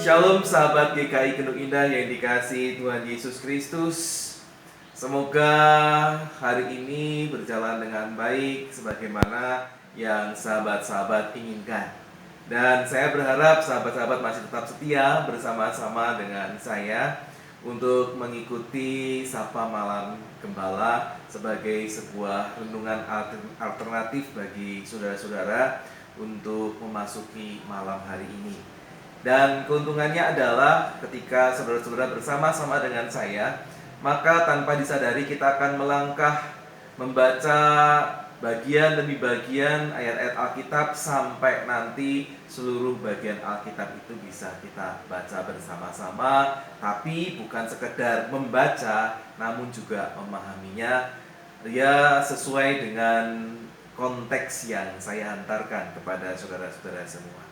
Shalom sahabat GKI Gendung Indah yang dikasihi Tuhan Yesus Kristus. Semoga hari ini berjalan dengan baik sebagaimana yang sahabat-sahabat inginkan. Dan saya berharap sahabat-sahabat masih tetap setia bersama-sama dengan saya untuk mengikuti Sapa Malam Gembala sebagai sebuah renungan alternatif bagi saudara-saudara untuk memasuki malam hari ini. Dan keuntungannya adalah ketika saudara-saudara bersama-sama dengan saya, maka tanpa disadari kita akan melangkah membaca bagian demi bagian ayat-ayat Alkitab sampai nanti seluruh bagian Alkitab itu bisa kita baca bersama-sama, tapi bukan sekedar membaca namun juga memahaminya ya sesuai dengan konteks yang saya hantarkan kepada saudara-saudara semua.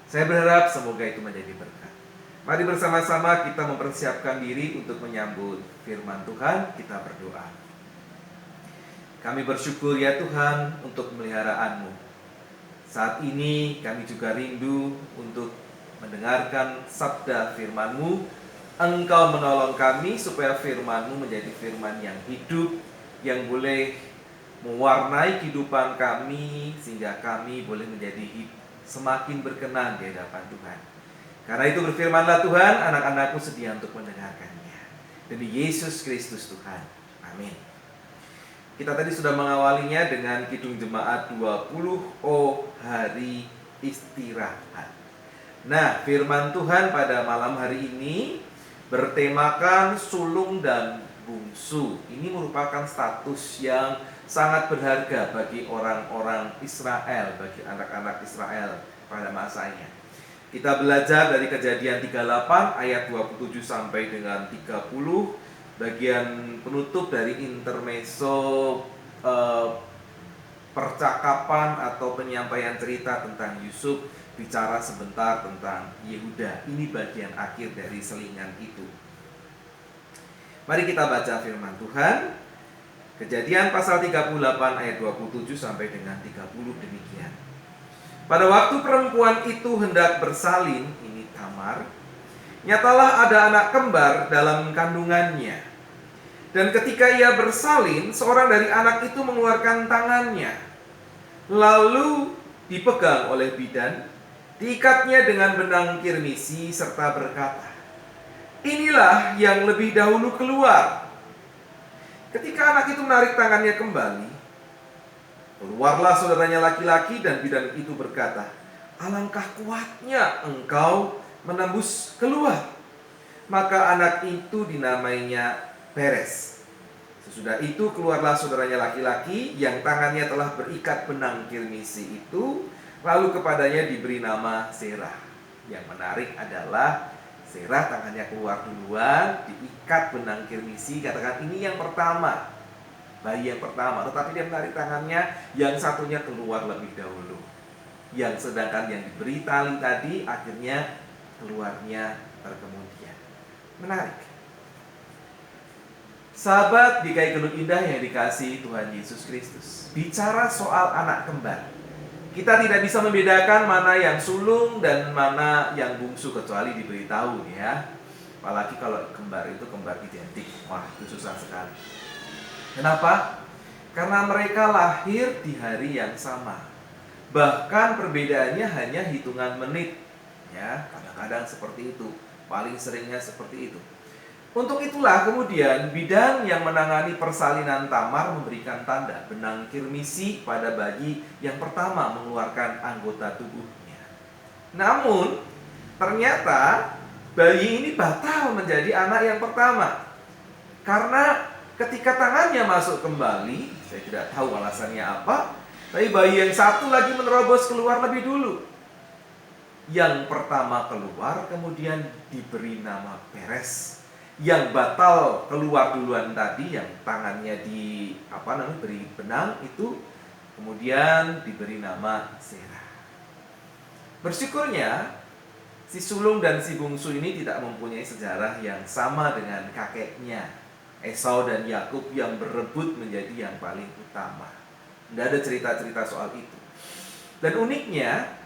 Saya berharap semoga itu menjadi berkat. Mari bersama-sama kita mempersiapkan diri untuk menyambut firman Tuhan. Kita berdoa. Kami bersyukur ya Tuhan untuk pemeliharaan-Mu. Saat ini kami juga rindu untuk mendengarkan sabda firman-Mu. Engkau menolong kami supaya firman-Mu menjadi firman yang hidup, yang boleh mewarnai kehidupan kami, sehingga kami boleh menjadi semakin berkenan di hadapan Tuhan. Karena itu berfirmanlah Tuhan, anak-anakmu sedia untuk mendengarkannya. Demi Yesus Kristus Tuhan. Amin. Kita tadi sudah mengawalinya dengan Kidung Jemaat 20, Oh Hari Istirahat. Nah, firman Tuhan pada malam hari ini bertemakan sulung dan bungsu. Ini merupakan status yang sangat berharga bagi orang-orang Israel, bagi anak-anak Israel pada masanya. Kita belajar dari Kejadian 38 ayat 27 sampai dengan 30, bagian penutup dari intermezzo percakapan atau penyampaian cerita tentang Yusuf, bicara sebentar tentang Yehuda. Ini bagian akhir dari selingan itu. Mari kita baca firman Tuhan. Kejadian pasal 38 ayat 27 sampai dengan 30 demikian. Pada waktu perempuan itu hendak bersalin, ini Tamar, nyatalah ada anak kembar dalam kandungannya. Dan ketika ia bersalin, seorang dari anak itu mengeluarkan tangannya, lalu dipegang oleh bidan, diikatnya dengan benang kirmisi serta berkata, inilah yang lebih dahulu keluar. Ketika anak itu menarik tangannya kembali, keluarlah saudaranya laki-laki dan bidan itu berkata, alangkah kuatnya engkau menembus keluar. Maka anak itu dinamainya Peres. Sesudah itu keluarlah saudaranya laki-laki yang tangannya telah berikat benang kirmisi itu, lalu kepadanya diberi nama Serah. Yang menarik adalah Serah tangannya keluar duluan, diikat benang kirmisi, katakan ini yang pertama, bayi yang pertama, tetapi dia menarik tangannya, yang satunya keluar lebih dahulu. Yang sedangkan yang diberi tali tadi akhirnya keluarnya terkemudian. Menarik. Sahabat GKI Gendung Indah yang dikasihi Tuhan Yesus Kristus, bicara soal anak kembar, kita tidak bisa membedakan mana yang sulung dan mana yang bungsu kecuali diberitahu ya. Apalagi kalau kembar itu kembar identik. Wah, itu susah sekali. Kenapa? Karena mereka lahir di hari yang sama. Bahkan perbedaannya hanya hitungan menit ya. Kadang-kadang kadang seperti itu, paling seringnya seperti itu. Untuk itulah kemudian bidan yang menangani persalinan Tamar memberikan tanda benang kirmisi pada bayi yang pertama mengeluarkan anggota tubuhnya. Namun ternyata bayi ini batal menjadi anak yang pertama, karena ketika tangannya masuk kembali, saya tidak tahu alasannya apa, tapi bayi yang satu lagi menerobos keluar lebih dulu. Yang pertama keluar kemudian diberi nama Peres. Yang batal keluar duluan tadi, yang tangannya beri benang itu, kemudian diberi nama Zerah. Bersyukurnya si sulung dan si bungsu ini tidak mempunyai sejarah yang sama dengan kakeknya Esau dan Yakub yang berebut menjadi yang paling utama. Tidak ada cerita-cerita soal itu. Dan uniknya,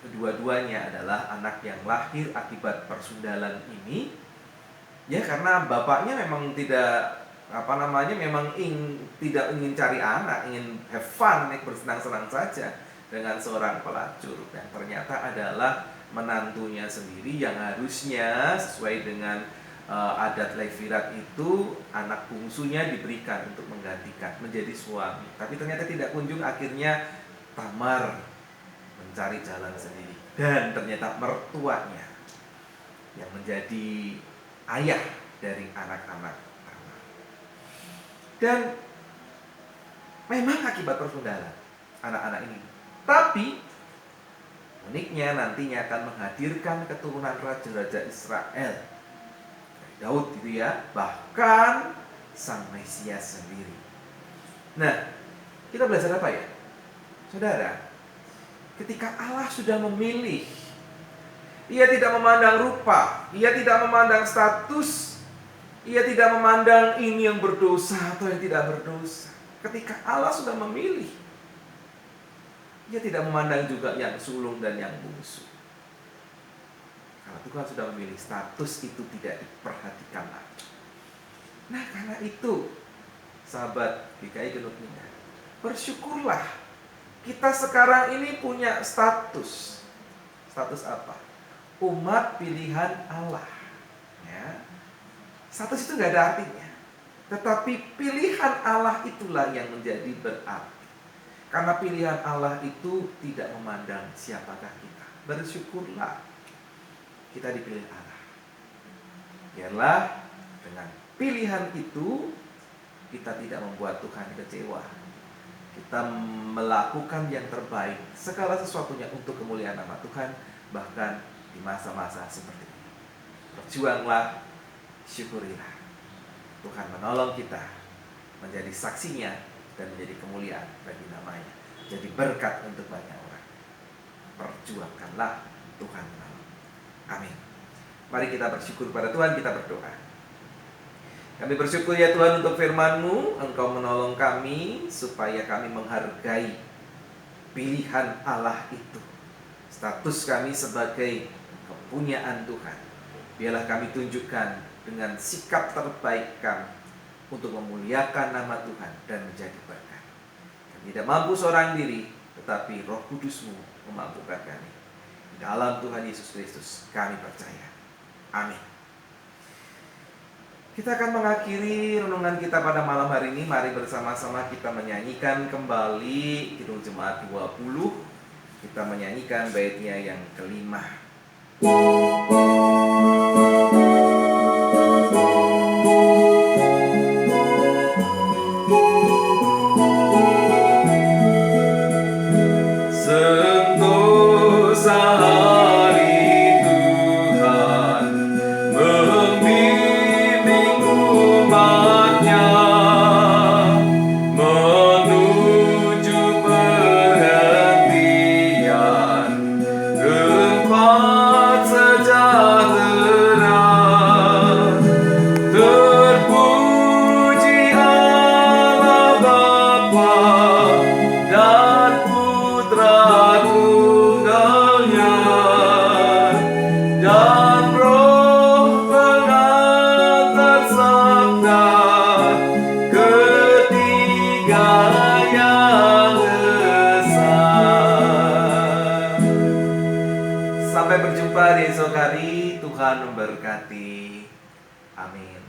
kedua-duanya adalah anak yang lahir akibat persundalan ini. Ya, karena bapaknya memang tidak tidak ingin cari anak, ingin have fun, bersenang-senang saja dengan seorang pelacur, dan ternyata adalah menantunya sendiri yang harusnya sesuai dengan adat Levirat itu anak bungsunya diberikan untuk menggantikan menjadi suami. Tapi ternyata tidak kunjung, akhirnya Tamar mencari jalan sendiri, dan ternyata mertuanya yang menjadi ayah dari anak-anak Tamar. Dan memang akibat persundalan anak-anak ini. Tapi uniknya nantinya akan menghadirkan keturunan raja-raja Israel. Daud gitu ya, bahkan Sang Mesias sendiri. Nah, kita belajar apa ya? Saudara, ketika Allah sudah memilih, Ia tidak memandang rupa, Ia tidak memandang status, Ia tidak memandang ini yang berdosa atau yang tidak berdosa. Ketika Allah sudah memilih, Ia tidak memandang juga yang sulung dan yang bungsu. Karena Tuhan sudah memilih, status itu tidak diperhatikan lagi. Nah, karena itu, sahabat GKI Genut Indah, bersyukurlah kita sekarang ini punya status. Status apa? Umat pilihan Allah. Ya. Status itu nggak ada artinya. Tetapi pilihan Allah itulah yang menjadi berarti. Karena pilihan Allah itu tidak memandang siapakah kita. Bersyukurlah kita dipilih Allah. Biarlah dengan pilihan itu kita tidak membuat Tuhan kecewa. Kita melakukan yang terbaik, segala sesuatunya untuk kemuliaan nama Tuhan, bahkan di masa-masa seperti ini. Berjuanglah, syukurilah. Tuhan menolong kita menjadi saksinya dan menjadi kemuliaan bagi namanya. Jadi berkat untuk banyak orang. Perjuangkanlah, Tuhan menolong. Amin. Mari kita bersyukur pada Tuhan, kita berdoa. Kami bersyukur ya Tuhan untuk firman-Mu, Engkau menolong kami supaya kami menghargai pilihan Allah itu. Status kami sebagai kepunyaan Tuhan. Biarlah kami tunjukkan dengan sikap terbaik kami untuk memuliakan nama Tuhan dan menjadi berkat. Kami tidak mampu seorang diri, tetapi Roh Kudus-Mu memampukan kami. Dalam Tuhan Yesus Kristus kami percaya. Amin. Kita akan mengakhiri renungan kita pada malam hari ini. Mari bersama-sama kita menyanyikan kembali Kidung Jemaat 20. Kita menyanyikan baitnya yang kelima. Sejak jumpa di esok hari. Tuhan memberkati. Amin.